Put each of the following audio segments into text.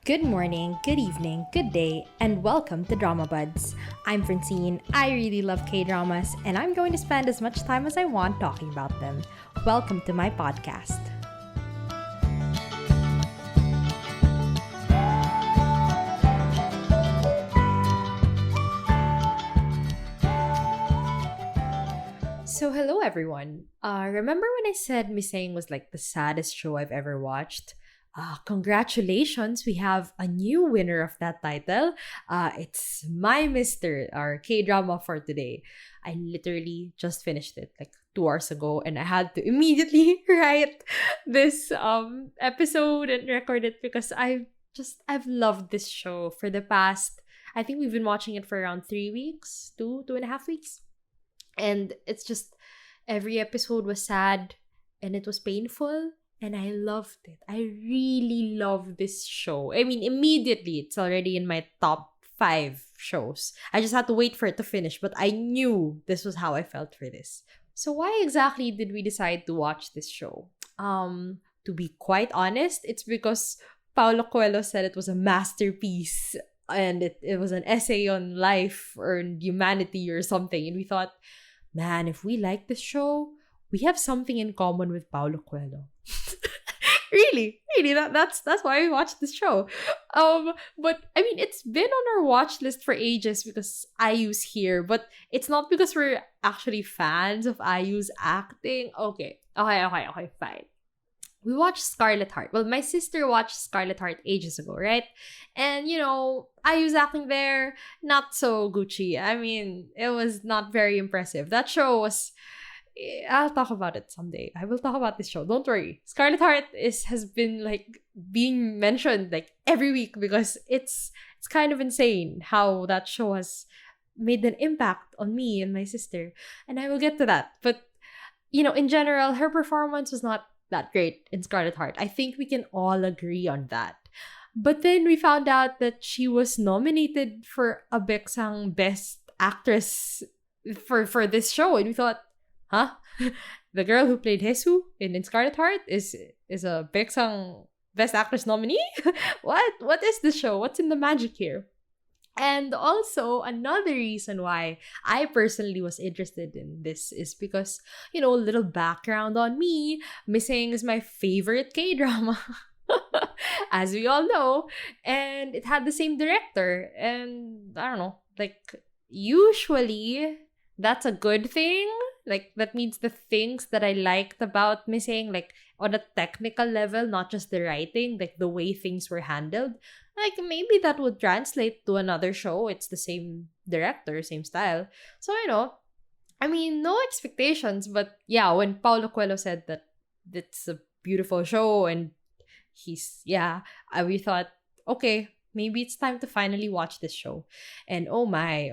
Good morning, good evening, good day, and welcome to Dramabuds. I'm Francine. I really love K-dramas, and I'm going to spend as much time as I want talking about them. Welcome to my podcast. So, hello everyone. Remember when I said Missing was like the saddest show I've ever watched? Congratulations, we have a new winner of that title. It's My Mister, our K drama for today. I literally just finished it like 2 hours ago, and I had to immediately write this episode and record it because I've loved this show for the past. I think we've been watching it for around 3 weeks, 2.5 weeks, and it's just every episode was sad and it was painful and I loved it. I really love this show. I mean, immediately it's already in my top 5 shows. I just had to wait for it to finish, but I knew this was how I felt for this. So why exactly did we decide to watch this show? To be quite honest, it's because Paulo Coelho said it was a masterpiece and it was an essay on life or humanity or something. And we thought, man, if we like this show, we have something in common with Paulo Coelho. really, that's why we watched this show. But I mean, it's been on our watch list for ages because IU's here, but it's not because we're actually fans of IU's acting. Okay, fine. We watched Scarlet Heart. Well, my sister watched Scarlet Heart ages ago, right? And, IU's acting there, not so Gucci. I mean, it was not very impressive. That show was... I'll talk about it someday. I will talk about this show. Don't worry. Scarlet Heart has been like being mentioned like every week because it's kind of insane how that show has made an impact on me and my sister. And I will get to that. But in general, her performance was not that great in Scarlet Heart. I think we can all agree on that. But then we found out that she was nominated for a Beksang Best Actress for this show, and we thought, huh? The girl who played Jesu in Scarlet Heart is a Beksang Best Actress nominee? What is this show? What's in the magic here? And also, another reason why I personally was interested in this is because, a little background on me. Missing is my favorite K-drama, as we all know. And it had the same director. And I don't know, like, usually that's a good thing. Like, that means the things that I liked about Missing, like, on a technical level, not just the writing, like, the way things were handled, like, maybe that would translate to another show. It's the same director, same style. So, I mean, no expectations, but yeah, when Paulo Coelho said that it's a beautiful show and we thought, okay, maybe it's time to finally watch this show. And oh my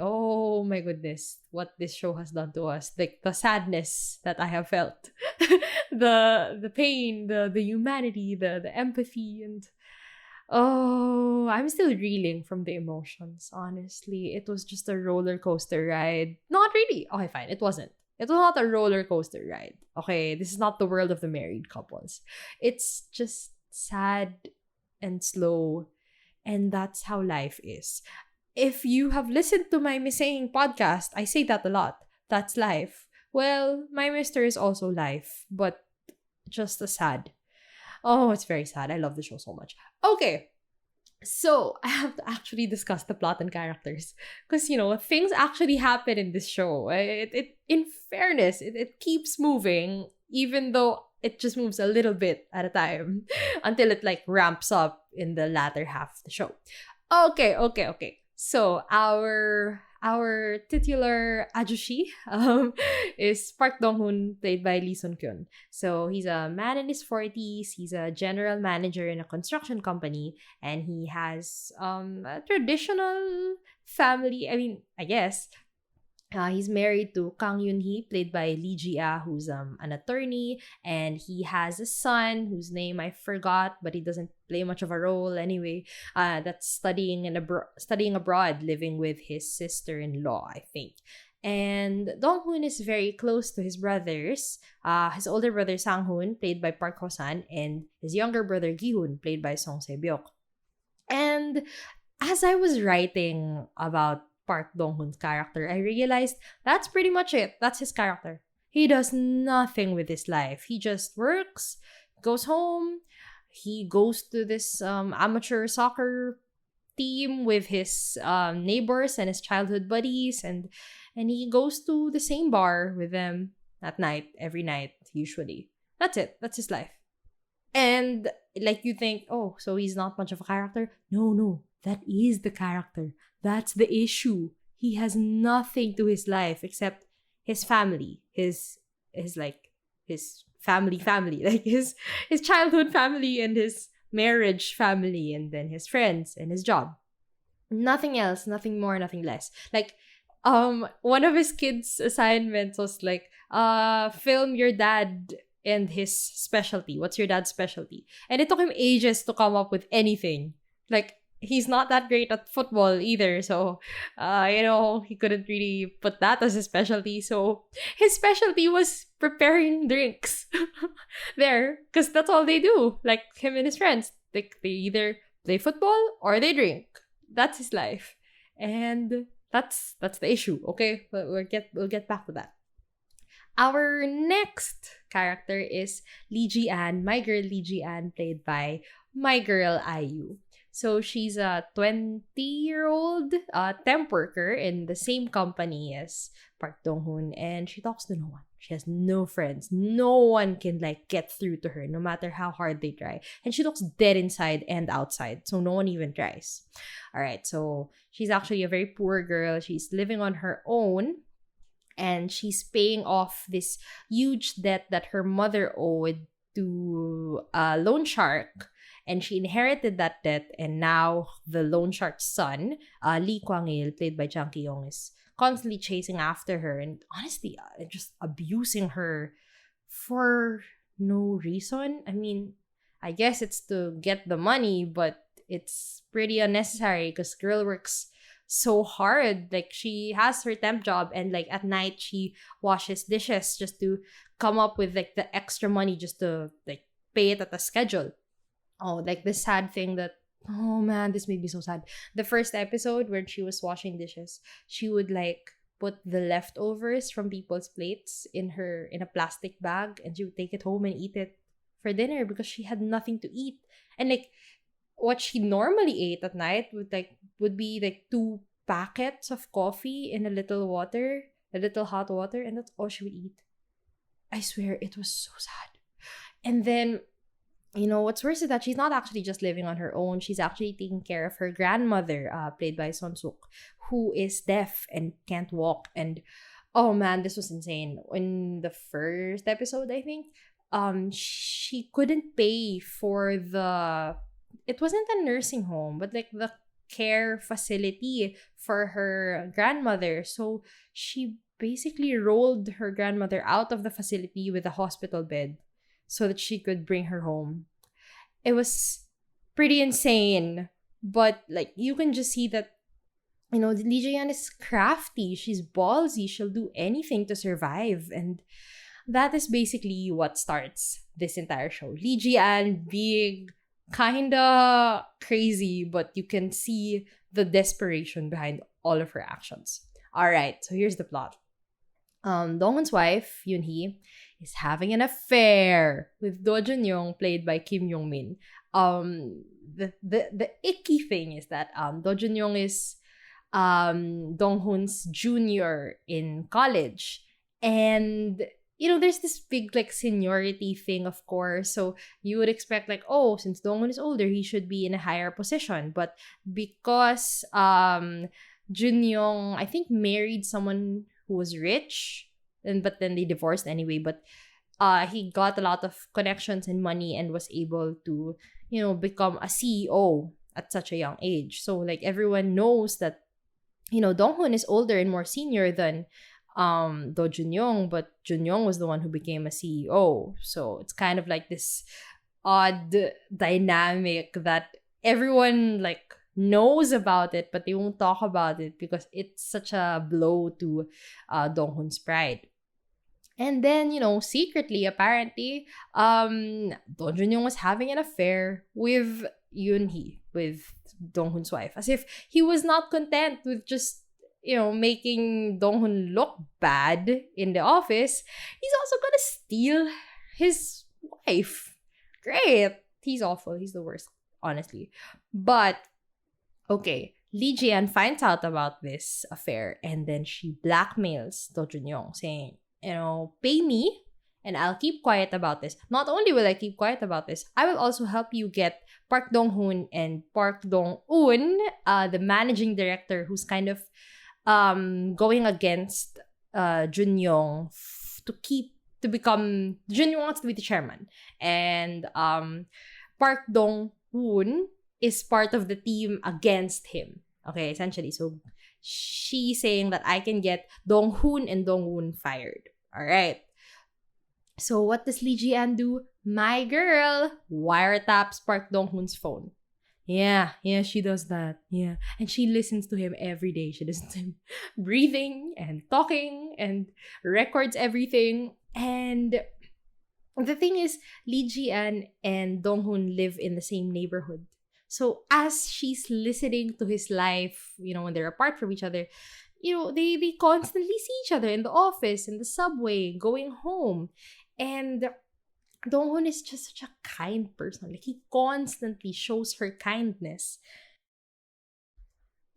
goodness, what this show has done to us. Like the sadness that I have felt. the pain, the humanity, the empathy, and oh, I'm still reeling from the emotions, honestly. It was just a roller coaster ride. Not really. Okay, fine. It wasn't. It was not a roller coaster ride. Okay, this is not the world of the married couples. It's just sad and slow, and that's how life is. If you have listened to my Missing podcast, I say that a lot. That's life. Well, My Mister is also life, but just as sad. Oh, it's very sad. I love the show so much. Okay, so I have to actually discuss the plot and characters because things actually happen in this show. It in fairness, it keeps moving even though it just moves a little bit at a time until it like ramps up in the latter half of the show. Okay. So our titular Ajushi is Park Dong-hoon, played by Lee Sun-kyun. So he's a man in his 40s. He's a general manager in a construction company, and he has a traditional family. I mean, I guess. He's married to Kang Yoon-hee, played by Lee Ji-ah, who's an attorney, and he has a son whose name I forgot, but he doesn't play much of a role anyway. That's studying abroad, living with his sister-in-law, I think. And Dong-hoon is very close to his brothers. His older brother Sang-hoon, played by Park Ho-san, and his younger brother Gi-hoon, played by Song Se-byuk. And as I was writing about Park Dong-hoon's character, I realized that's pretty much it. That's his character. He does nothing with his life. He just works, goes home, he goes to this amateur soccer team with his neighbors and his childhood buddies, and he goes to the same bar with them at night, every night, usually. That's it. That's his life. And like you think, oh, so he's not much of a character? No, no. That is the character. That's the issue. He has nothing to his life except his family, his family, like his childhood family and his marriage family, and then his friends and his job. Nothing else, nothing more, nothing less. Like one of his kids' assignments was like, film your dad and his specialty. What's your dad's specialty? And it took him ages to come up with anything. Like, he's not that great at football either, so he couldn't really put that as his specialty. So his specialty was preparing drinks there, because that's all they do. Like, him and his friends, they either play football or they drink. That's his life, and that's the issue. Okay, but we'll get back to that. Our next character is Lee Ji An, my girl Lee Ji An, played by my girl IU. So she's a 20-year-old temp worker in the same company as Park Dong-hoon, and she talks to no one. She has no friends. No one can like get through to her, no matter how hard they try. And she looks dead inside and outside, so no one even tries. All right, so she's actually a very poor girl. She's living on her own, and she's paying off this huge debt that her mother owed to a loan shark. And she inherited that debt, and now the loan shark's son, Lee Kwang-il, played by Jang Ki-young, is constantly chasing after her and honestly just abusing her for no reason. I mean, I guess it's to get the money, but it's pretty unnecessary because girl works so hard. Like, she has her temp job, and like at night she washes dishes just to come up with like the extra money just to like pay it at a schedule. Oh, like the sad thing that, oh man, this made me so sad. The first episode where she was washing dishes, she would like put the leftovers from people's plates in a plastic bag, and she would take it home and eat it for dinner because she had nothing to eat. And like what she normally ate at night would be like 2 packets of coffee in a little hot water, and that's all she would eat. I swear, it was so sad. And then, what's worse is that she's not actually just living on her own. She's actually taking care of her grandmother, played by Son Suk, who is deaf and can't walk. And oh man, this was insane. In the first episode, I think, she couldn't pay for it wasn't a nursing home, but like the care facility for her grandmother. So she basically rolled her grandmother out of the facility with a hospital bed so that she could bring her home. It was pretty insane, but like you can just see that, Lee Ji-an is crafty. She's ballsy. She'll do anything to survive, and that is basically what starts this entire show. Lee Ji-an being kinda crazy, but you can see the desperation behind all of her actions. All right, so here's the plot. Dong-hoon's wife, Yoon-hee, is having an affair with Do Jun-young, played by Kim Yong-min. The icky thing is that Do Jun-young is Dong-hoon's junior in college, and there's this big like seniority thing, of course. So you would expect like, oh, since Dong-hoon is older, he should be in a higher position. But because Jun-young, I think, married someone who was rich, but then they divorced anyway. But he got a lot of connections and money and was able to, become a CEO at such a young age. So like everyone knows that, Dong-hoon is older and more senior than Do Jun-young, but Jun-young was the one who became a CEO. So it's kind of like this odd dynamic that everyone like knows about it, but they won't talk about it because it's such a blow to Dong-hoon's pride. And then, secretly, apparently, Do Jun-young was having an affair with, Yoon-hee, with Dong-hoon's wife. As if he was not content with just, making Dong-hoon look bad in the office. He's also gonna steal his wife. Great. He's awful. He's the worst, honestly. But, okay, Lee Ji-an finds out about this affair and then she blackmails Do Jun-young saying, pay me and I'll keep quiet about this. Not only will I keep quiet about this, I will also help you get Park Dong-hoon and Park Dong-un, the managing director who's kind of going against Jun-young Jun-young wants to be the chairman. And Park Dong-hoon is part of the team against him. Okay, essentially. So she's saying that I can get Dong-hoon and Dong-woon fired. All right. So what does Lee Ji-an do? My girl wiretaps Park Dong-hoon's phone. Yeah, she does that. Yeah. And she listens to him every day. She listens to him breathing and talking and records everything. And the thing is, Lee Ji-an and Dong-hoon live in the same neighborhood. So as she's listening to his life, when they're apart from each other, they constantly see each other in the office, in the subway, going home. And Dong-hoon is just such a kind person. Like, he constantly shows her kindness.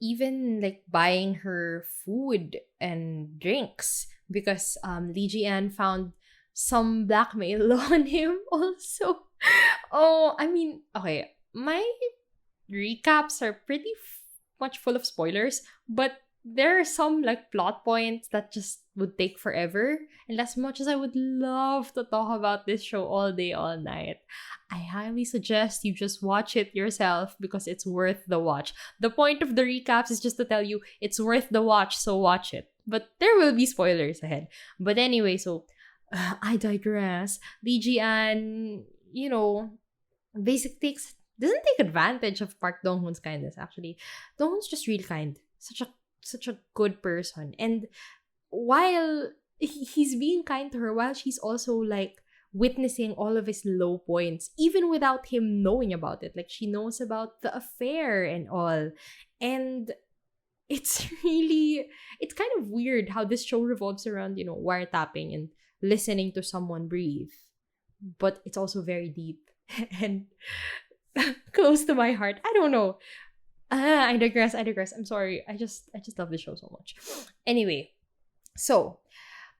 Even, like, buying her food and drinks. Because Lee Ji-an found some blackmail on him also. Oh, I mean, okay. My recaps are pretty much full of spoilers. But there are some, like, plot points that just would take forever. And as much as I would love to talk about this show all day, all night, I highly suggest you just watch it yourself because it's worth the watch. The point of the recaps is just to tell you it's worth the watch, so watch it. But there will be spoilers ahead. But anyway, so I digress. Lee Ji-an, doesn't take advantage of Park Dong-hoon's kindness, actually. Dong-hoon's just really kind. Such a good person. And while he's being kind to her, while she's also, like, witnessing all of his low points, even without him knowing about it. Like, she knows about the affair and all. And it's kind of weird how this show revolves around, wiretapping and listening to someone breathe. But it's also very deep and close to my heart. I don't know. I digress. I'm sorry. I just love the show so much. Anyway, so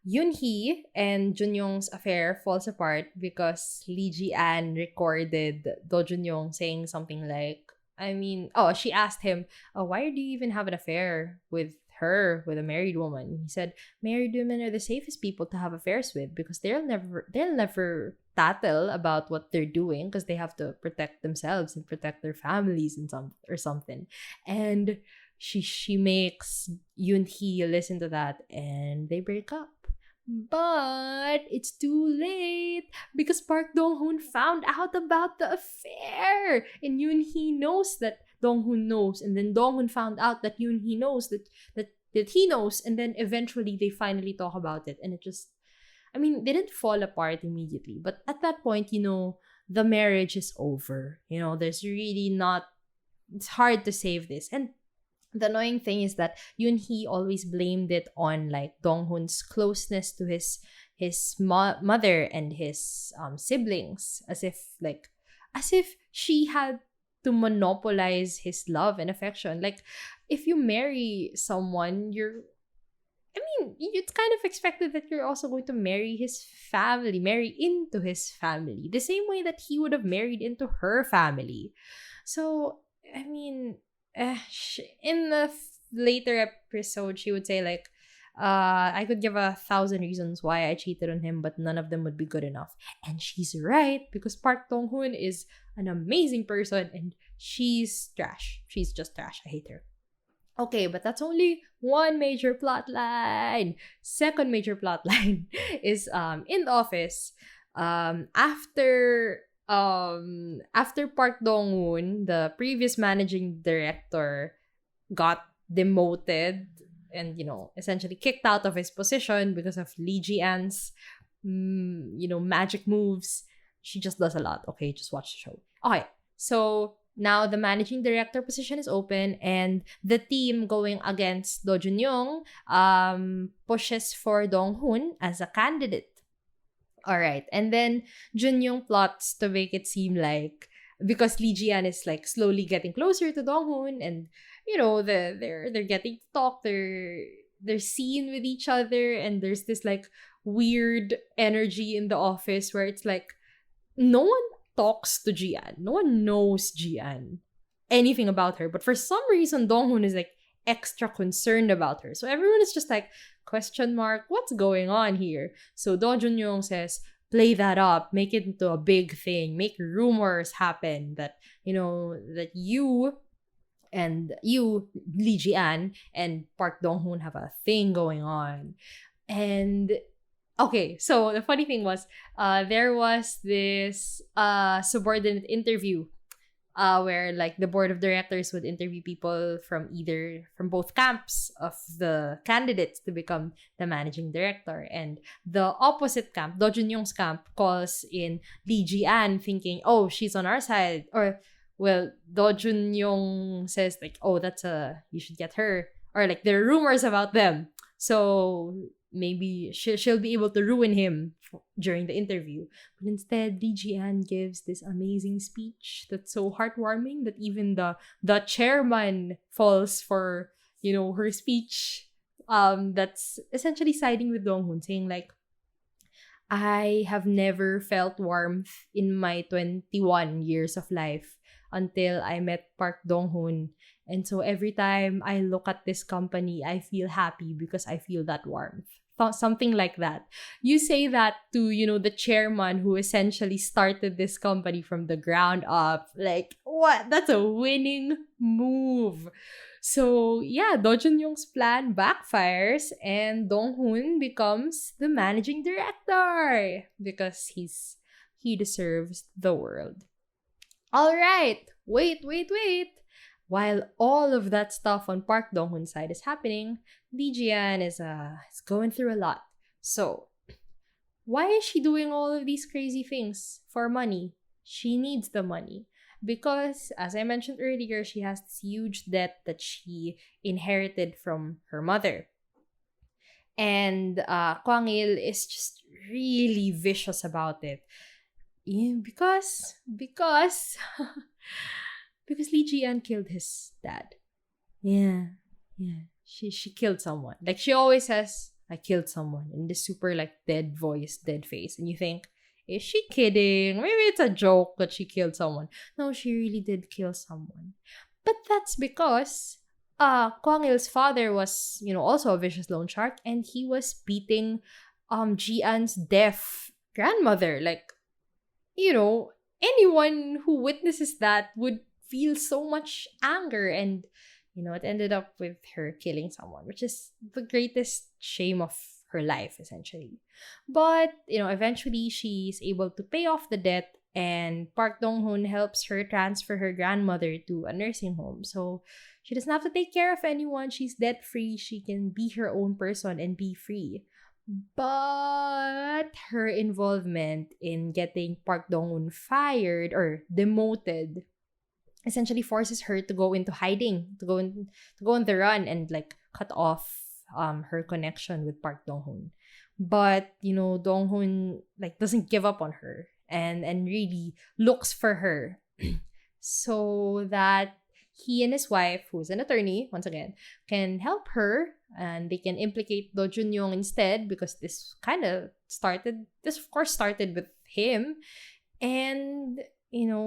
Yoon-hee and Jun-young's affair falls apart because Lee Ji-an recorded Do Jun-young saying something like, she asked him, why do you even have an affair with a married woman? He said, married women are the safest people to have affairs with because they'll never tattle about what they're doing because they have to protect themselves and protect their families or something. And she makes Yoon-hee listen to that and they break up. But it's too late because Park Dong-hoon found out about the affair and Yoon-hee knows that Dong-hoon knows, and then Dong-hoon found out that Yoon-hee knows that he knows, and then eventually they finally talk about it, and it just, they didn't fall apart immediately, but at that point, the marriage is over. There's really not, it's hard to save this. And the annoying thing is that Yoon-hee always blamed it on, like, Dong-hoon's closeness to his mother and his siblings, as if she had to monopolize his love and affection. Like, if you marry someone, it's kind of expected that you're also going to marry into his family, the same way that he would have married into her family. So, in the later episode, she would say, like, I could give 1,000 reasons why I cheated on him, but none of them would be good enough. And she's right, because Park Dong-hoon is an amazing person and she's trash. She's just trash. I hate her. Okay, but that's only one major plot line. Second major plot line is in the office. After Park Dong-hoon, the previous managing director, got demoted and essentially kicked out of his position because of Lee Ji-an's magic moves. She just does a lot. Okay, just watch the show. Okay, so now the managing director position is open, and the team going against Do Junyoung pushes for Dong Hoon as a candidate. All right. And then Junyoung plots to make it seem like because Lee Jian is like slowly getting closer to Dong Hoon, and they're getting to talk, they're seen with each other, and there's this like weird energy in the office where it's like no one talks to Jian. No one knows Jian anything about her. But for some reason, Donghoon is like extra concerned about her. So everyone is just like, question mark, what's going on here? So Do Junyoung says, play that up, make it into a big thing, make rumors happen that, that you, Lee Ji-an, and Park Dong-hoon have a thing going on. And okay, so the funny thing was, there was this subordinate interview where like the board of directors would interview people from both camps of the candidates to become the managing director. And the opposite camp, Do Junyoung's camp, calls in Lee Ji-an thinking, oh, she's on our side. Or, well, Do Junyoung says like, oh, you should get her. Or like there are rumors about them. So maybe she'll be able to ruin him during the interview. But instead, Lee Ji-an gives this amazing speech that's so heartwarming that even the chairman falls for, her speech. That's essentially siding with Dong-hoon, saying like, I have never felt warmth in my 21 years of life until I met Park Dong-hoon. And so every time I look at this company, I feel happy because I feel that warmth. Something like that. You say that to, the chairman who essentially started this company from the ground up. Like, what? That's a winning move. So, yeah, Do Junyoung's plan backfires and Dong-hoon becomes the managing director because he deserves the world. All right. Wait. While all of that stuff on Park Dong-hoon's side is happening, Lee Ji-an is going through a lot. So, why is she doing all of these crazy things for money? She needs the money. Because, as I mentioned earlier, she has this huge debt that she inherited from her mother. And Kwang Il is just really vicious about it. Because Lee Ji-an killed his dad. Yeah. She killed someone. Like, she always says, I killed someone, in this super, like, dead voice, dead face. And you think, is she kidding? Maybe it's a joke that she killed someone. No, she really did kill someone. But that's because Kwang Il's father was, also a vicious loan shark, and he was beating Ji-an's deaf grandmother. Like, anyone who witnesses that would feel so much anger, and it ended up with her killing someone, which is the greatest shame of her life, essentially. But eventually she's able to pay off the debt, and Park Dong-hoon helps her transfer her grandmother to a nursing home, so she doesn't have to take care of anyone. She's debt free. She can be her own person and be free. But her involvement in getting Park Dong-hoon fired or demoted essentially forces her to go into hiding, to go on the run and like cut off her connection with Park Dong-hoon. But Dong-hoon like doesn't give up on her and really looks for her so that he and his wife, who's an attorney once again, can help her, and they can implicate Do Junyoung instead, because this of course started with him. And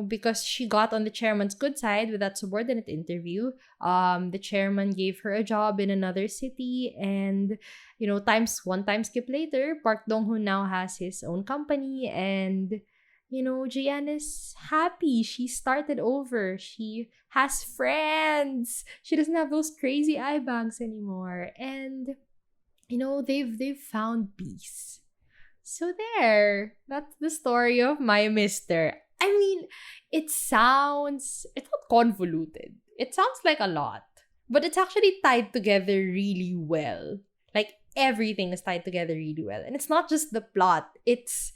because she got on the chairman's good side with that subordinate interview, the chairman gave her a job in another city, and one time skip later, Park Dong-hoon now has his own company, and Ji-an is happy. She started over. She has friends. She doesn't have those crazy eye bags anymore, and they've found peace. So there, that's the story of My Mister. I mean, it's not convoluted. It sounds like a lot, but it's actually tied together really well. Like, everything is tied together really well. And it's not just the plot. It's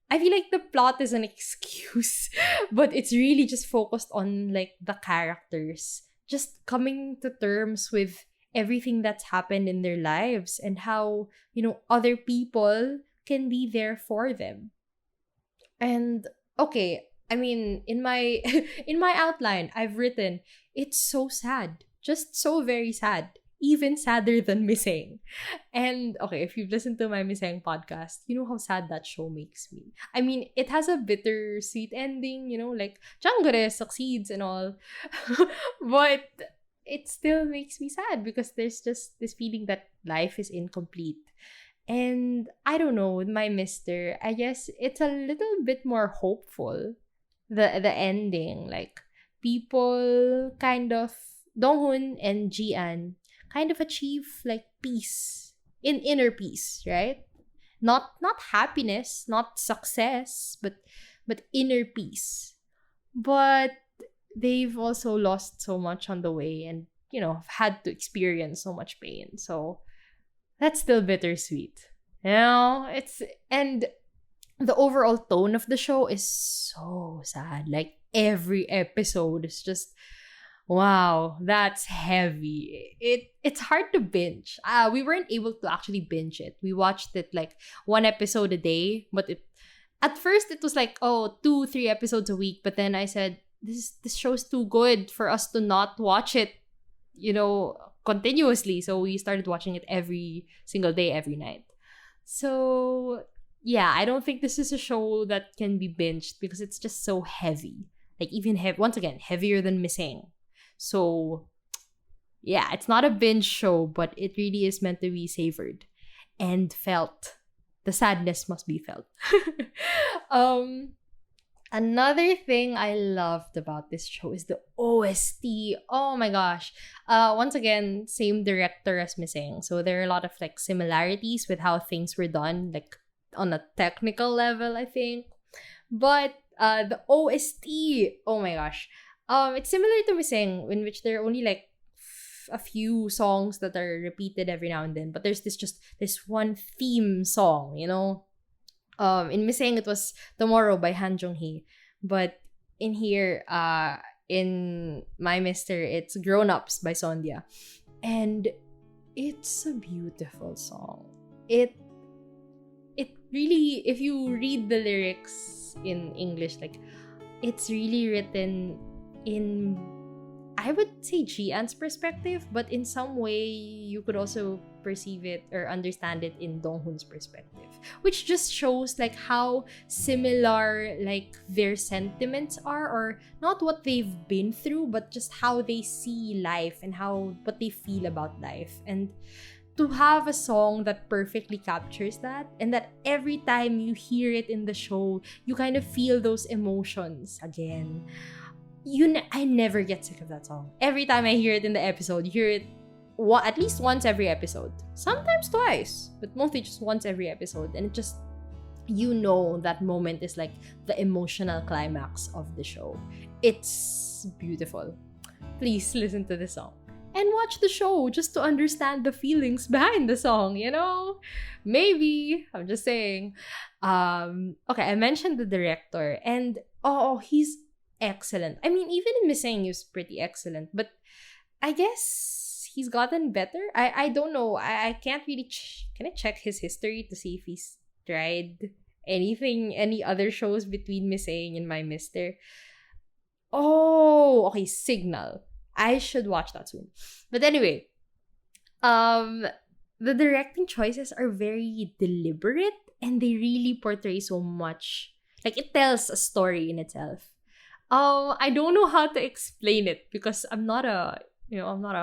I feel like the plot is an excuse, but it's really just focused on like the characters just coming to terms with everything that's happened in their lives and how, other people can be there for them. And okay, I mean, in my in my outline, I've written it's so sad, just so very sad, even sadder than Missing. And okay, if you've listened to my Missing podcast, you know how sad that show makes me. I mean, it has a bittersweet ending, like Changgare succeeds and all, but it still makes me sad because there's just this feeling that life is incomplete. And I don't know, with my mister, I guess it's a little bit more hopeful. The ending. Like people kind of Donghoon and Jian kind of achieve like peace. In inner peace, right? Not happiness, not success, but inner peace. But they've also lost so much on the way and had to experience so much pain. So that's still bittersweet. It's and the overall tone of the show is so sad. Like every episode is just wow, that's heavy. It's hard to binge. We weren't able to actually binge it. We watched it like one episode a day, but at first it was like, oh, 2-3 episodes a week, but then I said this show's too good for us to not watch it, continuously. So we started watching it every single day, every night. So yeah, I don't think this is a show that can be binged because it's just so heavy. Like even once again, heavier than Missing. So yeah, it's not a binge show, but it really is meant to be savored and felt. The sadness must be felt. um Another thing I loved about this show is the OST. Oh my gosh. Once again, same director as Missing. So there are a lot of like similarities with how things were done, like on a technical level, I think. But the OST, oh my gosh. It's similar to Missing, in which there are only like a few songs that are repeated every now and then. But there's this one theme song, in Missing it was Tomorrow by Han Jong-hee, but in here in My Mister it's Grown Ups by Sondia, and it's a beautiful song. It really, if you read the lyrics in English, like it's really written in, I would say, Jian's perspective, but in some way you could also perceive it or understand it in Donghoon's perspective, which just shows like how similar like their sentiments are, or not what they've been through, but just how they see life and what they feel about life. And to have a song that perfectly captures that, and that every time you hear it in the show, you kind of feel those emotions again. I never get sick of that song. Every time I hear it in the episode, you hear it at least once every episode. Sometimes twice, but mostly just once every episode. And it just, that moment is like the emotional climax of the show. It's beautiful. Please listen to the song. And watch the show just to understand the feelings behind the song, Maybe. I'm just saying. Okay, I mentioned the director. And, he's excellent. I mean, even in Missing, he was pretty excellent. But I guess he's gotten better. I don't know. I can't really... Can I check his history to see if he's tried any other shows between Missing and My Mister? Oh, okay, Signal. I should watch that soon. But anyway, the directing choices are very deliberate and they really portray so much. Like, it tells a story in itself. I don't know how to explain it because I'm not a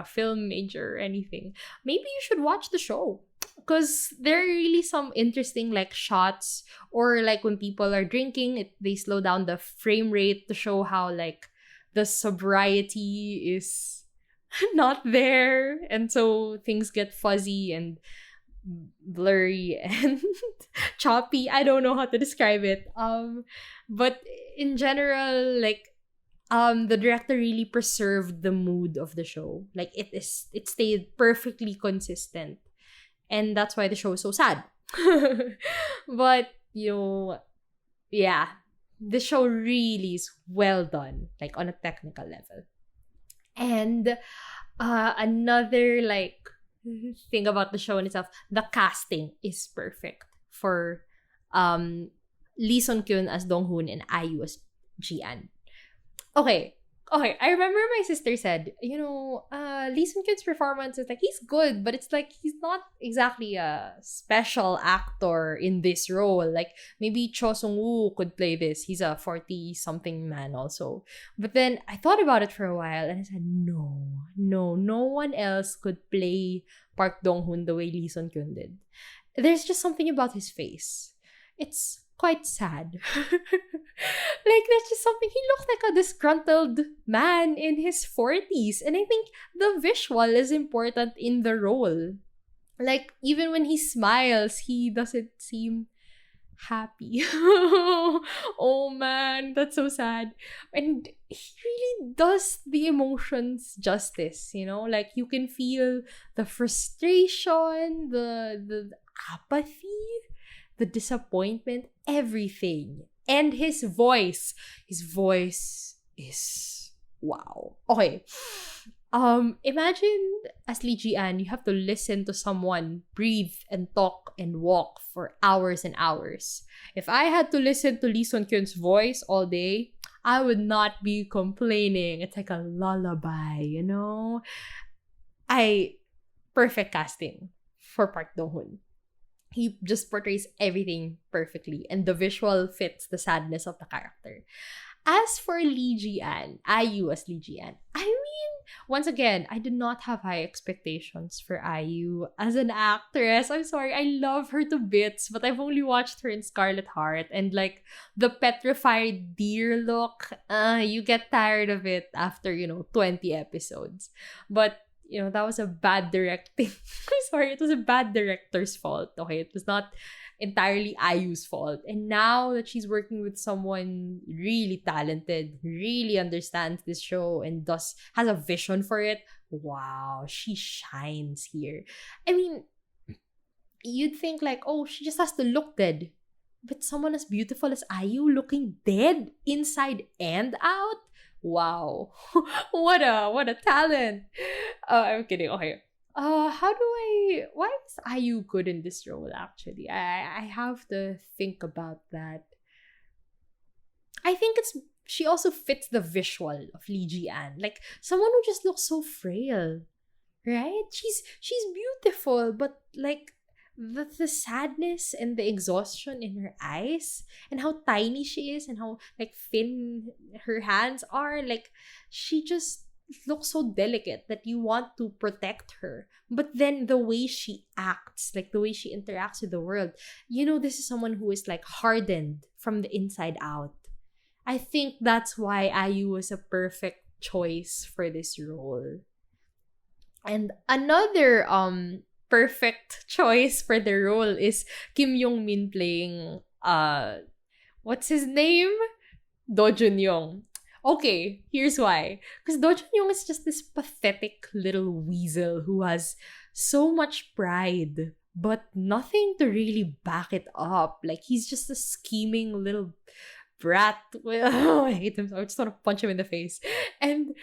film major or anything. Maybe you should watch the show because there are really some interesting like shots, or like when people are drinking, they slow down the frame rate to show how like the sobriety is not there, and so things get fuzzy and blurry and choppy. I don't know how to describe it. But in general, like the director really preserved the mood of the show. Like it stayed perfectly consistent, and that's why the show is so sad. But yeah, the show really is well done, like on a technical level. And another like thing about the show in itself, the casting is perfect for um Lee Sung Kyun as Dong Hoon and IU as Ji An. Okay. Okay, I remember my sister said, Lee Sung Kyun's performance is like, he's good, but it's like he's not exactly a special actor in this role. Like, maybe Cho Sung Woo could play this. He's a 40-something man also. But then I thought about it for a while and I said, no one else could play Park Dong Hoon the way Lee Sung Kyun did. There's just something about his face. It's quite sad. Like, that's just something. He looked like a disgruntled man in his 40s. And I think the visual is important in the role. Like, even when he smiles, he doesn't seem happy. Oh man, that's so sad. And he really does the emotions justice, Like, you can feel the frustration, the apathy, the disappointment, everything. And his voice is wow. Okay. Imagine as Lee Ji An, you have to listen to someone breathe and talk and walk for hours and hours. If I had to listen to Lee Sun Kyun's voice all day, I would not be complaining. It's like a lullaby, Perfect casting for Park Dong Hoon. He just portrays everything perfectly, and the visual fits the sadness of the character. As for Lee Ji An, IU as Lee Ji An, I mean, once again, I did not have high expectations for IU as an actress. I'm sorry, I love her to bits, but I've only watched her in Scarlet Heart, and like the petrified deer look, you get tired of it after 20 episodes. But that was a bad directing. I'm sorry, it was a bad director's fault. Okay, it was not entirely IU's fault. And now that she's working with someone really talented, really understands this show and has a vision for it, wow, she shines here. I mean, you'd think like, oh, she just has to look dead. But someone as beautiful as IU looking dead inside and out? Wow. what a talent. I'm kidding. Okay. Why is IU good in this role actually? I have to think about that. I think she also fits the visual of Lee Ji An. Like someone who just looks so frail. Right? She's beautiful, but like the sadness and the exhaustion in her eyes and how tiny she is and how like thin her hands are, like she just looks so delicate that you want to protect her. But then the way she acts, like the way she interacts with the world, this is someone who is like hardened from the inside out. I think that's why IU was a perfect choice for this role. And another perfect choice for the role is Kim Yong Min playing what's his name? Do Jun Young. Okay, here's why. Because Do Jun Young is just this pathetic little weasel who has so much pride, but nothing to really back it up. Like, he's just a scheming little brat. I hate him. So I just want to punch him in the face. And,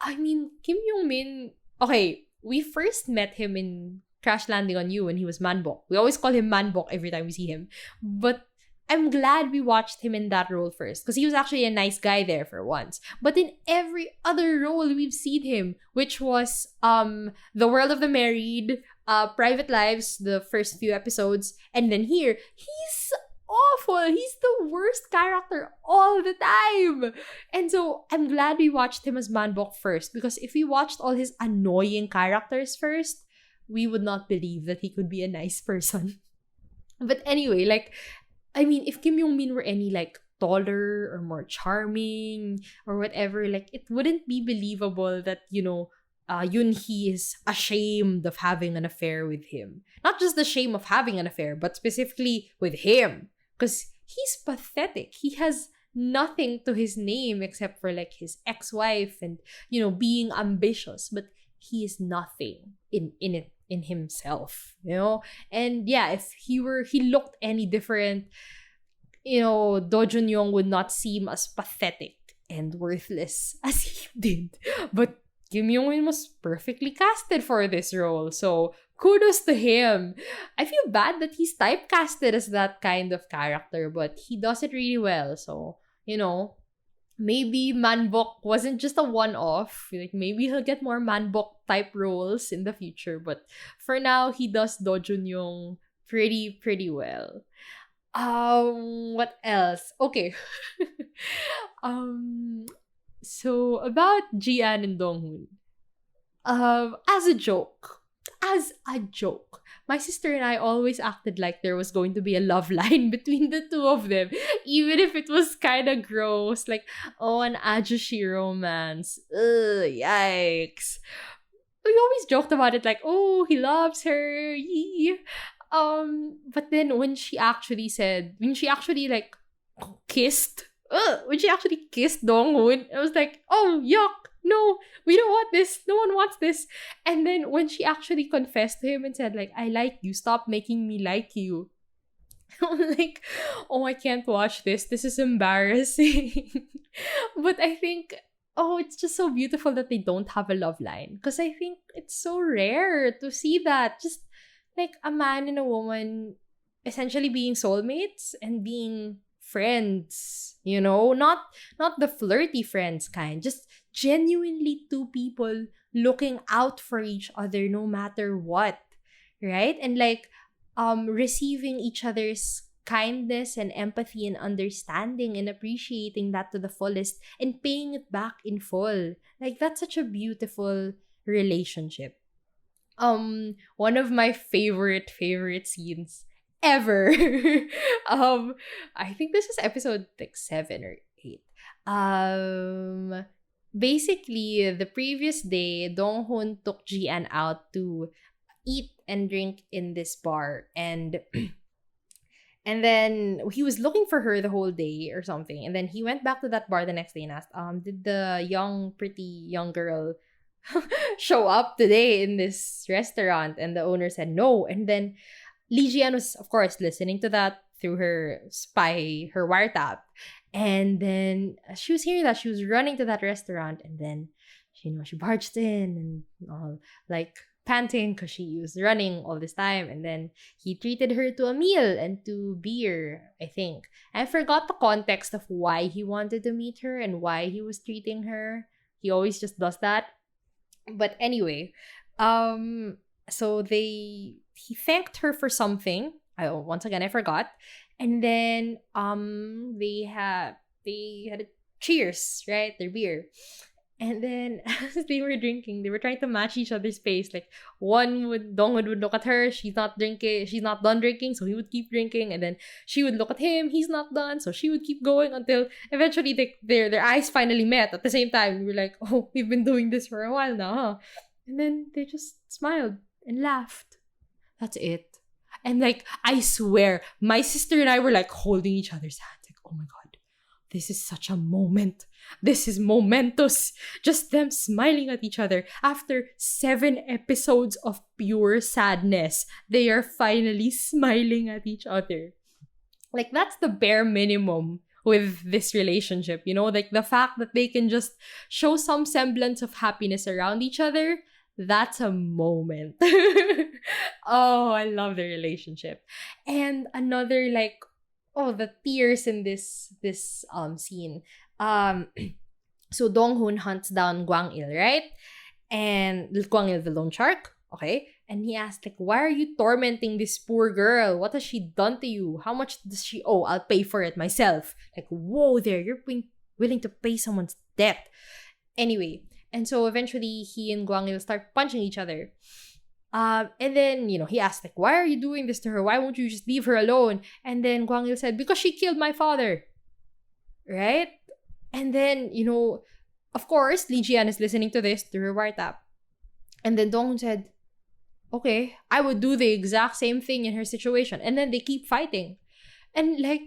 I mean, Kim Yong Min, okay, we first met him in Crash Landing on You when he was Manbok. We always call him Manbok every time we see him. But I'm glad we watched him in that role first because he was actually a nice guy there for once. But in every other role we've seen him, which was The World of the Married, Private Lives, the first few episodes, and then here, he's awful. He's the worst character all the time. And so I'm glad we watched him as Manbok first because if we watched all his annoying characters first, we would not believe that he could be a nice person. But anyway, like, I mean, if Kim Yong Min were any like taller or more charming or whatever, like it wouldn't be believable that, Yoon Hee is ashamed of having an affair with him. Not just the shame of having an affair, but specifically with him. Because he's pathetic. He has nothing to his name except for like his ex-wife and, being ambitious. But he is nothing in himself, And yeah, if he looked any different, Do Junyoung would not seem as pathetic and worthless as he did. But Kim Young-won was perfectly casted for this role. So kudos to him. I feel bad that he's typecasted as that kind of character, but he does it really well. So, maybe Manbok wasn't just a one-off. Like, maybe he'll get more Manbok type roles in the future. But for now, he does Do Junyoung pretty, pretty well. What else? Okay. So about Jian and Donghoon. As a joke, my sister and I always acted like there was going to be a love line between the two of them, even if it was kind of gross, like, oh, an ajushi romance. Ugh, yikes. We always joked about it, like, oh, he loves her. Yee. But then when she actually like kissed, when she actually kissed Donghoon, I was like, oh, yuck. No, we don't want this. No one wants this. And then when she actually confessed to him and said, like, I like you. Stop making me like you. I'm like, oh, I can't watch this. This is embarrassing. But I think, it's just so beautiful that they don't have a love line. Because I think it's so rare to see that. Just like a man and a woman essentially being soulmates and being friends, not the flirty friends kind, just genuinely two people looking out for each other no matter what, right? And like receiving each other's kindness and empathy and understanding and appreciating that to the fullest and paying it back in full. Like, that's such a beautiful relationship. One of my favorite scenes ever. I think this is episode like 7 or 8. Basically, the previous day, Donghoon took Jian out to eat and drink in this bar, and then he was looking for her the whole day or something, and then he went back to that bar the next day and asked, did the pretty young girl show up today in this restaurant? And the owner said no. And then Lee Jian was, of course, listening to that through her wiretap. And then she was hearing that, she was running to that restaurant, and then she barged in and all like panting because she was running all this time. And then he treated her to a meal and to beer, I think. I forgot the context of why he wanted to meet her and why he was treating her. He always just does that. But anyway, so he thanked her for something. Once again, I forgot. And then they had a cheers, right? Their beer. And then as they were drinking, they were trying to match each other's pace. Like, Donghoon would look at her, she's not done drinking, so he would keep drinking. And then she would look at him, he's not done, so she would keep going until eventually their eyes finally met at the same time. We were like, oh, we've been doing this for a while now, huh? And then they just smiled and laughed. That's it. And like, I swear, my sister and I were like holding each other's hands. Like, oh my God, this is such a moment. This is momentous. Just them smiling at each other. After 7 episodes of pure sadness, they are finally smiling at each other. Like, that's the bare minimum with this relationship, like the fact that they can just show some semblance of happiness around each other. That's a moment. Oh, I love the relationship. And another, like, the tears in this scene. So Donghoon hunts down Gwang-il, right? And Gwang-il, the loan shark, okay? And he asked, like, why are you tormenting this poor girl? What has she done to you? How much does she owe? I'll pay for it myself. Like, whoa there, you're willing to pay someone's debt. Anyway, and so eventually he and Gwang-il start punching each other. And then, he asked, like, why are you doing this to her? Why won't you just leave her alone? And then Gwang-il said, because she killed my father. Right? And then, of course, Lee Jian is listening to this through her wiretap. And then Donghoon said, okay, I would do the exact same thing in her situation. And then they keep fighting. And like,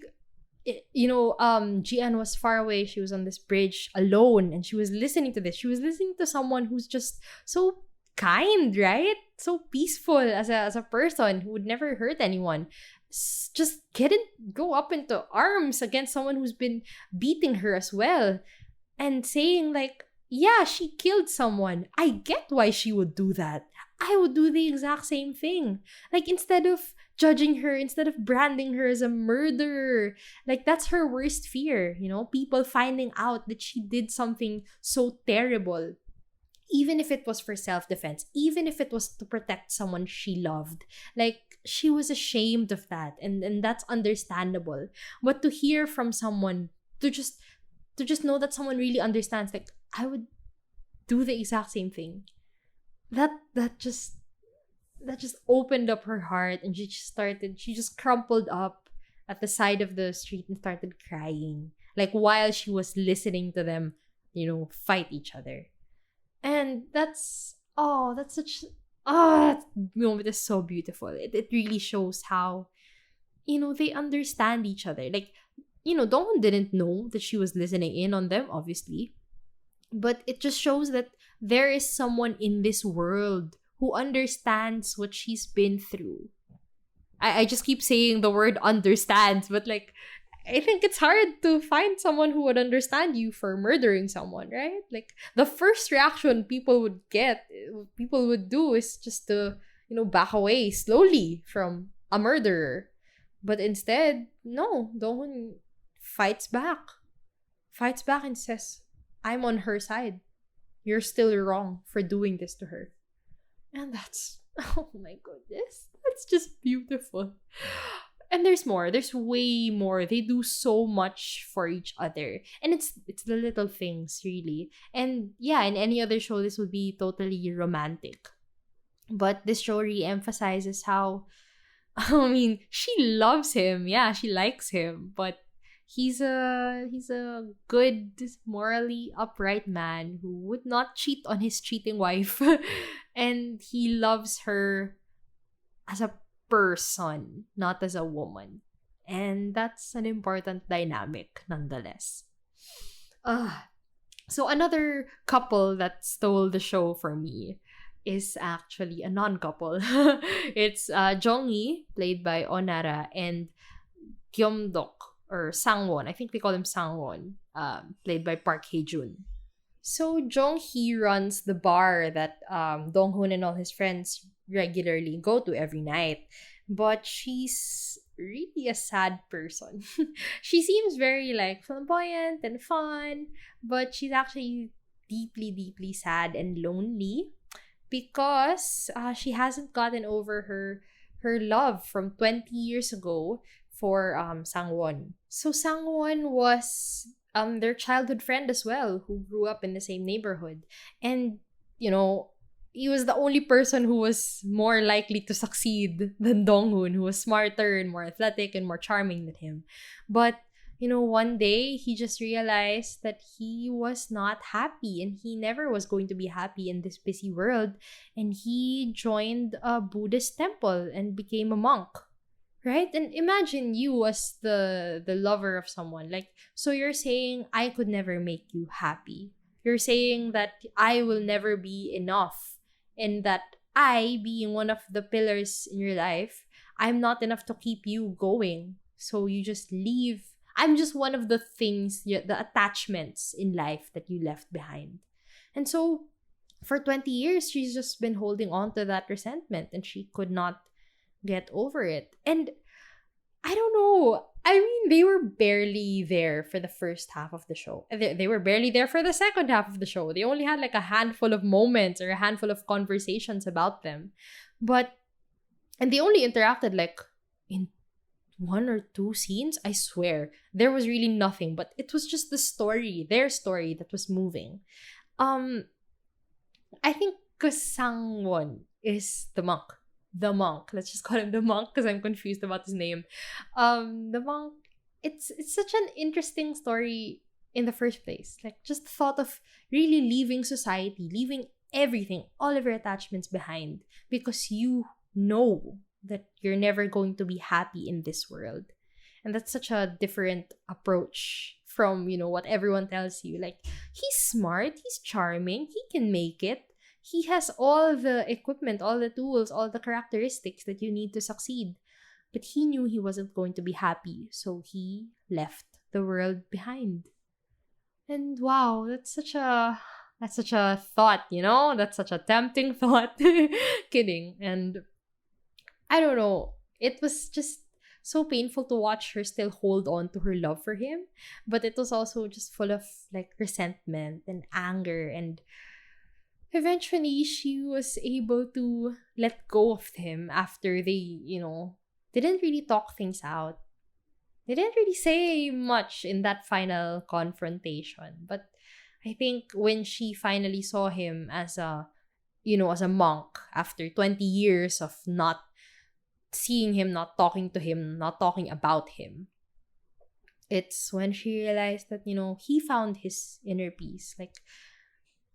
Jian was far away. She was on this bridge alone, and she was listening to this. She was listening to someone who's just so kind, right? So peaceful as a person who would never hurt anyone. just go up into arms against someone who's been beating her as well, and saying like, yeah, she killed someone. I get why she would do that. I would do the exact same thing. Like, instead of judging her, instead of branding her as a murderer, like, that's her worst fear, people finding out that she did something so terrible. Even if it was for self-defense, even if it was to protect someone she loved. Like, she was ashamed of that, and that's understandable. But to hear from someone, to just know that someone really understands, like, I would do the exact same thing. That just opened up her heart, and she just crumpled up at the side of the street and started crying, like, while she was listening to them, fight each other. And that's such, that moment is so beautiful. It really shows how, they understand each other. Like, Donghun didn't know that she was listening in on them, obviously. But it just shows that there is someone in this world who understands what she's been through. I just keep saying the word understands, but like, I think it's hard to find someone who would understand you for murdering someone, right? Like, the first reaction people would do is just to, back away slowly from a murderer. But instead, no, Donghun fights back. Fights back and says, I'm on her side. You're still wrong for doing this to her. And that's, oh my goodness, that's just beautiful. And there's more. There's way more. They do so much for each other. And it's the little things, really. And yeah, in any other show, this would be totally romantic. But this show re-emphasizes how, I mean, she loves him. Yeah, she likes him. But he's a good, morally upright man who would not cheat on his cheating wife. And he loves her as a person, not as a woman. And that's an important dynamic nonetheless. So another couple that stole the show for me is actually a non-couple. It's Jonghi, played by Onara, and Gyeomdok, or Sangwon. I think they call him Sangwon, played by Park Hae-jun. So Jonghi runs the bar that Donghun and all his friends regularly go to every night. But she's really a sad person. She seems very like flamboyant and fun, but she's actually deeply, deeply sad and lonely because she hasn't gotten over her love from 20 years ago for Sangwon. So Sangwon was their childhood friend as well, who grew up in the same neighborhood. And, he was the only person who was more likely to succeed than Donghun, who was smarter and more athletic and more charming than him. But, one day he just realized that he was not happy, and he never was going to be happy in this busy world. And he joined a Buddhist temple and became a monk. Right? And imagine you as the lover of someone. Like, so you're saying, I could never make you happy. You're saying that I will never be enough. And that I, being one of the pillars in your life, I'm not enough to keep you going. So you just leave. I'm just one of the things, the attachments in life that you left behind. And so for 20 years, she's just been holding on to that resentment, and she could not get over it. And I don't know. I mean, they were barely there for the first half of the show. They were barely there for the second half of the show. They only had like a handful of moments or a handful of conversations about them. And they only interacted like in 1 or 2 scenes, I swear. There was really nothing, but it was just their story that was moving. I think because Sangwon is the monk. Let's just call him the monk because I'm confused about his name. The monk, it's such an interesting story in the first place. Like, just the thought of really leaving society, leaving everything, all of your attachments behind, because you know that you're never going to be happy in this world. And that's such a different approach from, what everyone tells you. Like, he's smart, he's charming, he can make it. He has all the equipment, all the tools, all the characteristics that you need to succeed. but he knew he wasn't going to be happy, so he left the world behind. And wow, that's such a thought, you know? That's such a tempting thought. Kidding. And I don't know. It was just so painful to watch her still hold on to her love for him, but it was also just full of like resentment and anger. And eventually she was able to let go of him after they didn't really talk things out. They didn't really say much in that final confrontation, but I think when she finally saw him as a monk after 20 years of not seeing him, not talking to him, not talking about him, it's when she realized that, he found his inner peace. Like,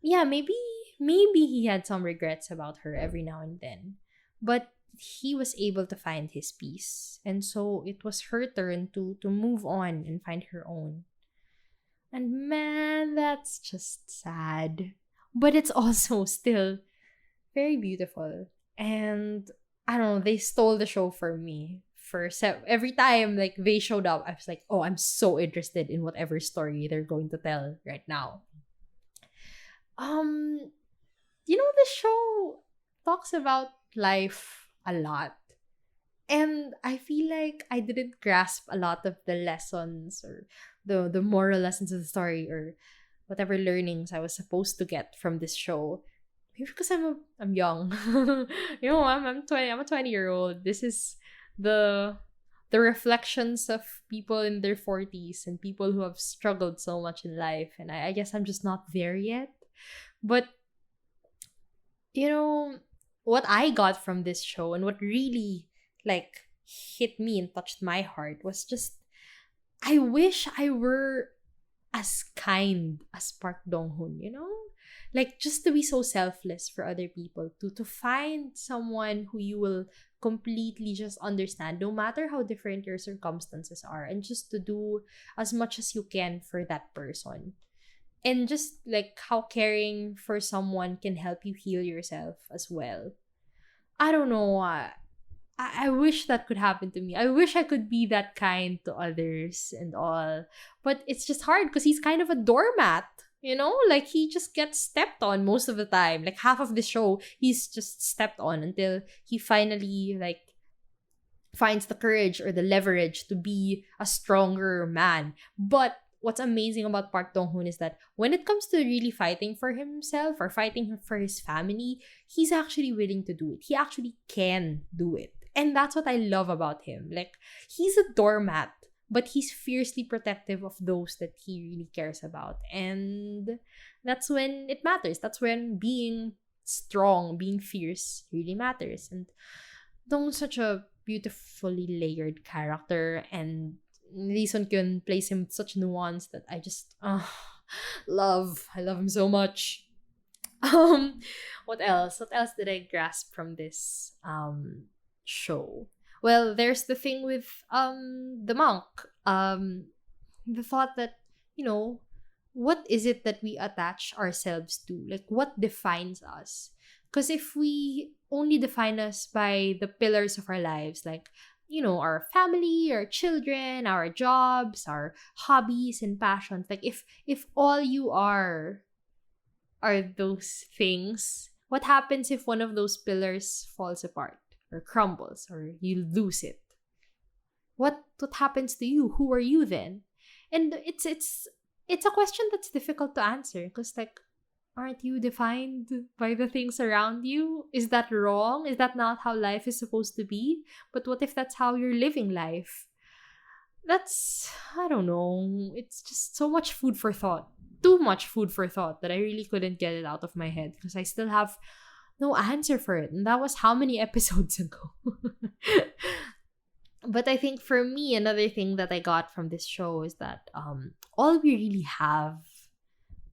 yeah, maybe he had some regrets about her every now and then, but he was able to find his peace. And so it was her turn to move on and find her own. And man, that's just sad. But it's also still very beautiful. And I don't know, they stole the show for me. Every time like they showed up, I was like, oh, I'm so interested in whatever story they're going to tell right now. The show talks about life a lot. And I feel like I didn't grasp a lot of the lessons or the moral lessons of the story or whatever learnings I was supposed to get from this show. Maybe because I'm young. I'm 20. I'm a 20-year-old. This is the reflections of people in their 40s and people who have struggled so much in life, and I guess I'm just not there yet. But what I got from this show and what really like hit me and touched my heart was just, I wish I were as kind as Park Dong-hoon, like just to be so selfless for other people, to find someone who you will completely just understand no matter how different your circumstances are, and just to do as much as you can for that person. And just like how caring for someone can help you heal yourself as well. I don't know. I wish that could happen to me. I wish I could be that kind to others and all. But it's just hard because he's kind of a doormat. Like he just gets stepped on most of the time. Like half of the show, he's just stepped on until he finally like finds the courage or the leverage to be a stronger man. But what's amazing about Park Dong-hoon is that when it comes to really fighting for himself or fighting for his family, he's actually willing to do it. He actually can do it. And that's what I love about him. Like, he's a doormat, but he's fiercely protective of those that he really cares about. And that's when it matters. That's when being strong, being fierce really matters. And Dong's such a beautifully layered character, and Lee Sun-kyun plays him with such nuance that I just love. I love him so much. What else? What else did I grasp from this show? Well, there's the thing with the monk. The thought that, what is it that we attach ourselves to? Like, what defines us? Because if we only define us by the pillars of our lives, like, our family, our children, our jobs, our hobbies and passions, like if all you are those things, what happens if one of those pillars falls apart or crumbles or you lose it? What happens to you? Who are you then? And it's a question that's difficult to answer because, like, aren't you defined by the things around you? Is that wrong? Is that not how life is supposed to be? But what if that's how you're living life? I don't know. It's just so much food for thought. Too much food for thought that I really couldn't get it out of my head because I still have no answer for it. And that was how many episodes ago? But I think for me, another thing that I got from this show is that all we really have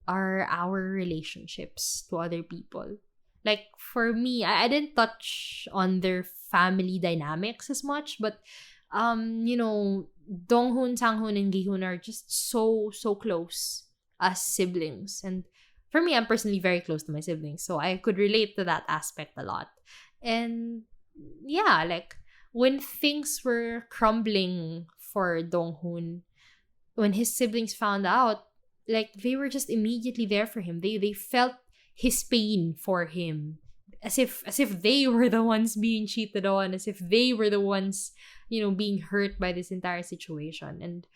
are our relationships to other people. Like, for me, I didn't touch on their family dynamics as much, but Donghoon, Sanghoon, and Gihoon are just so close as siblings. And for me, I'm personally very close to my siblings, so I could relate to that aspect a lot. And yeah, like, when things were crumbling for Donghoon, when his siblings found out, like they were just immediately there for him. They felt his pain for him. As if they were the ones being cheated on, as if they were the ones, being hurt by this entire situation. And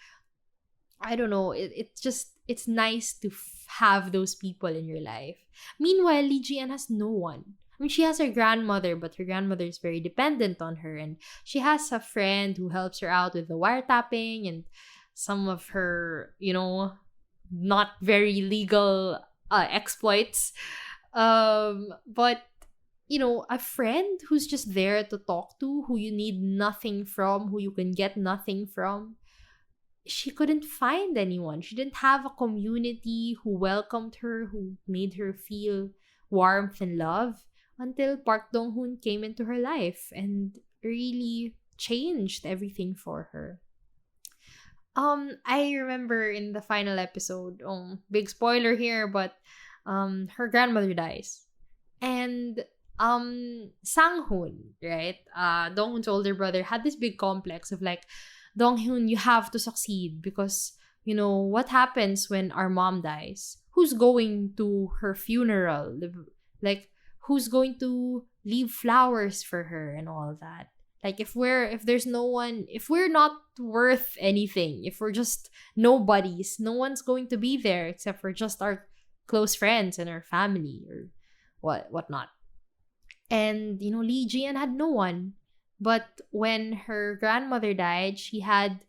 I don't know, it's nice to have those people in your life. Meanwhile, Lee Jian has no one. I mean, she has her grandmother, but her grandmother is very dependent on her, and she has a friend who helps her out with the wiretapping and some of her, not very legal exploits. But a friend who's just there to talk to, who you need nothing from, who you can get nothing from. She couldn't find anyone. She didn't have a community who welcomed her, who made her feel warmth and love until Park Dong-hoon came into her life and really changed everything for her. I remember in the final episode, big spoiler here, but her grandmother dies. And Sang-hoon, right? Dong-hoon's older brother had this big complex of like, Dong-hoon, you have to succeed because, what happens when our mom dies? Who's going to her funeral? Like, who's going to leave flowers for her and all that? Like, if there's no one, if we're not worth anything, if we're just nobodies, no one's going to be there except for just our close friends and our family or whatnot. And, Lee Jian had no one. But when her grandmother died, she had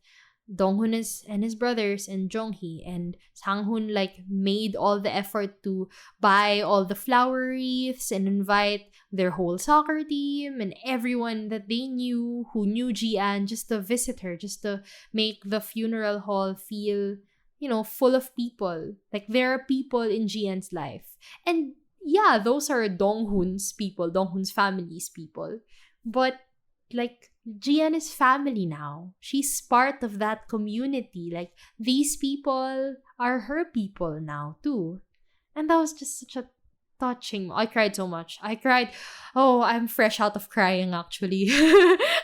Dong-hoon and his brothers and Jong-hee, and Sang-hoon made all the effort to buy all the flower wreaths and invite their whole soccer team and everyone that they knew who knew Ji-an just to visit her, just to make the funeral hall feel, full of people. Like there are people in Ji-an's life. And yeah, those are Dong-hoon's people, Dong-hoon's family's people. But Jian is family now. She's part of that community. Like, these people are her people now, too. And that was just such a touching. I cried so much. I cried. Oh, I'm fresh out of crying, actually.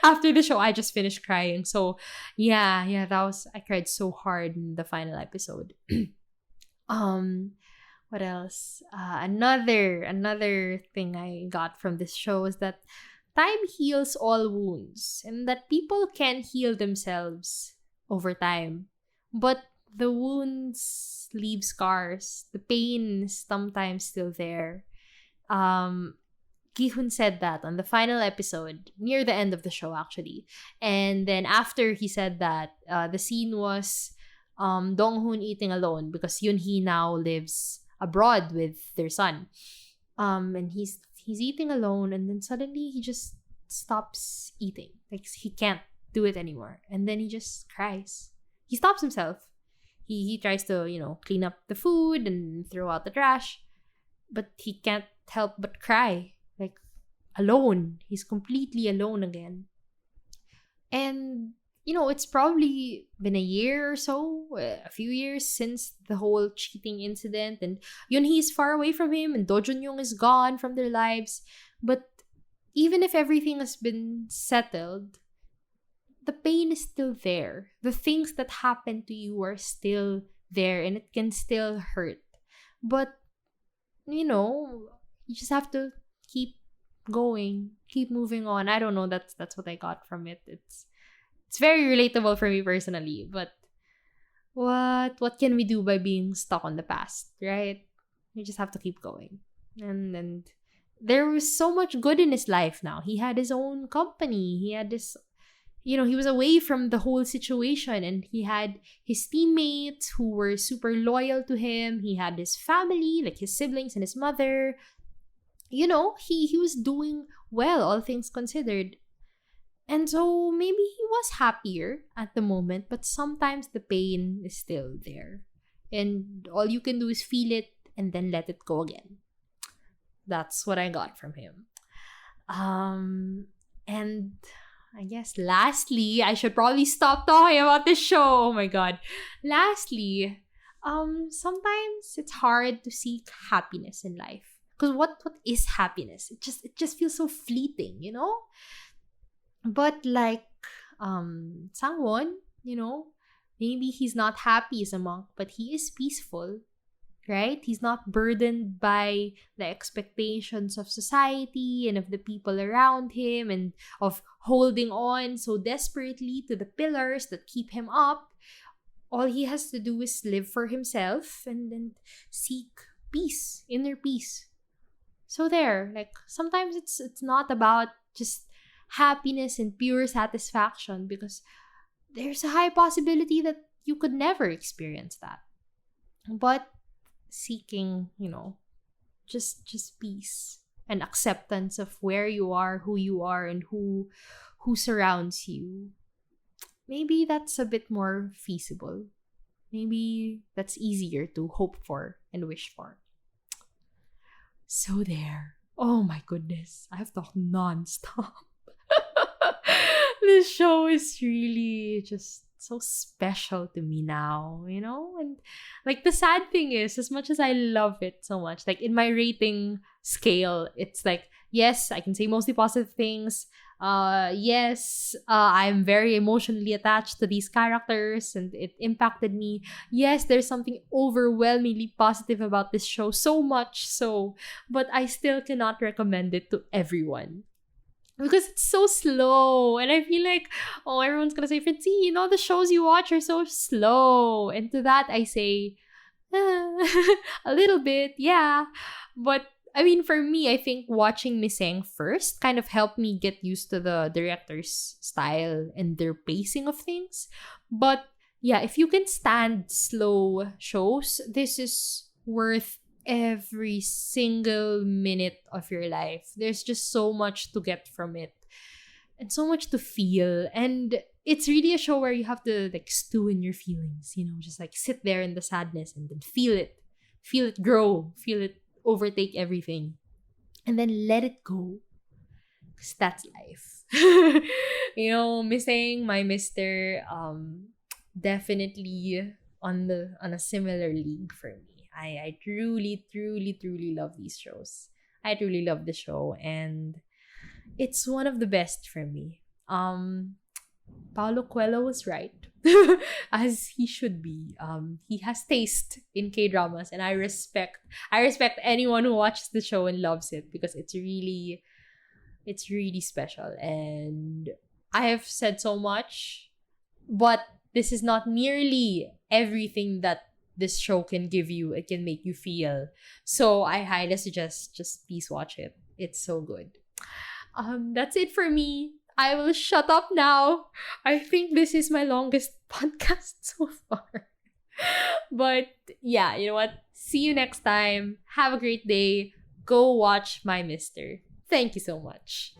After the show, I just finished crying. So, yeah, I cried so hard in the final episode. What else? Another thing I got from this show is that time heals all wounds, and that people can heal themselves over time. But the wounds leave scars. The pain is sometimes still there. Gi-hun said that on the final episode, near the end of the show, actually. And then after he said that, the scene was Dong-hoon eating alone because Yoon-hee now lives abroad with their son. And he's eating alone, and then suddenly he just stops eating. Like, he can't do it anymore. And then he just cries. He stops himself. He tries to, clean up the food and throw out the trash. But he can't help but cry. Like, alone. He's completely alone again. And, it's probably been a year or so, a few years since the whole cheating incident. And Yoon-hee is far away from him, and Do Jun-young is gone from their lives. But even if everything has been settled, the pain is still there. The things that happened to you are still there, and it can still hurt. But, you just have to keep going, keep moving on. I don't know, that's what I got from it. It's very relatable for me personally, but what can we do by being stuck on the past, right? We just have to keep going. And there was so much good in his life now. He had his own company. He had this, he was away from the whole situation, and he had his teammates who were super loyal to him. He had his family, like his siblings and his mother. He was doing well, all things considered. And so maybe he was happier at the moment, but sometimes the pain is still there. And all you can do is feel it and then let it go again. That's what I got from him. And I guess lastly, I should probably stop talking about this show. Oh my god. Lastly, sometimes it's hard to seek happiness in life. Because what is happiness? It just feels so fleeting, But like Sangwon, maybe he's not happy as a monk, but he is peaceful, right? He's not burdened by the expectations of society and of the people around him and of holding on so desperately to the pillars that keep him up. All he has to do is live for himself and then seek peace, inner peace. So there, like sometimes it's not about just happiness and pure satisfaction, because there's a high possibility that you could never experience that. But seeking, just peace and acceptance of where you are, who you are, and who surrounds you. Maybe that's a bit more feasible. Maybe that's easier to hope for and wish for. So there. Oh my goodness. I've talked nonstop. This show is really just so special to me now, And like the sad thing is, as much as I love it so much, like in my rating scale, it's like, yes, I can say mostly positive things. Yes, I'm very emotionally attached to these characters and it impacted me. Yes, there's something overwhelmingly positive about this show, so much so, but I still cannot recommend it to everyone because it's so slow. And I feel like, oh, everyone's gonna say, Francine, the shows you watch are so slow. And to that, I say, a little bit, yeah. But I mean, for me, I think watching Miseng first kind of helped me get used to the director's style and their pacing of things. But yeah, if you can stand slow shows, this is worth every single minute of your life. There's just so much to get from it and so much to feel. And it's really a show where you have to like stew in your feelings, just like sit there in the sadness and then feel it grow, feel it overtake everything, and then let it go. Because that's life. Missing my Mr. Definitely on a similar league for me. I truly, truly, truly love these shows. I truly love the show, and it's one of the best for me. Paulo Coelho was right. As he should be. He has taste in K-dramas, and I respect anyone who watches the show and loves it, because it's really special. And I have said so much, but this is not nearly everything that this show can give you. It can make you feel. So I highly suggest just please watch it. It's so good. That's it for me. I will shut up now. I think this is my longest podcast so far. But yeah, you know what? See you next time. Have a great day. Go watch My Mister. Thank you so much.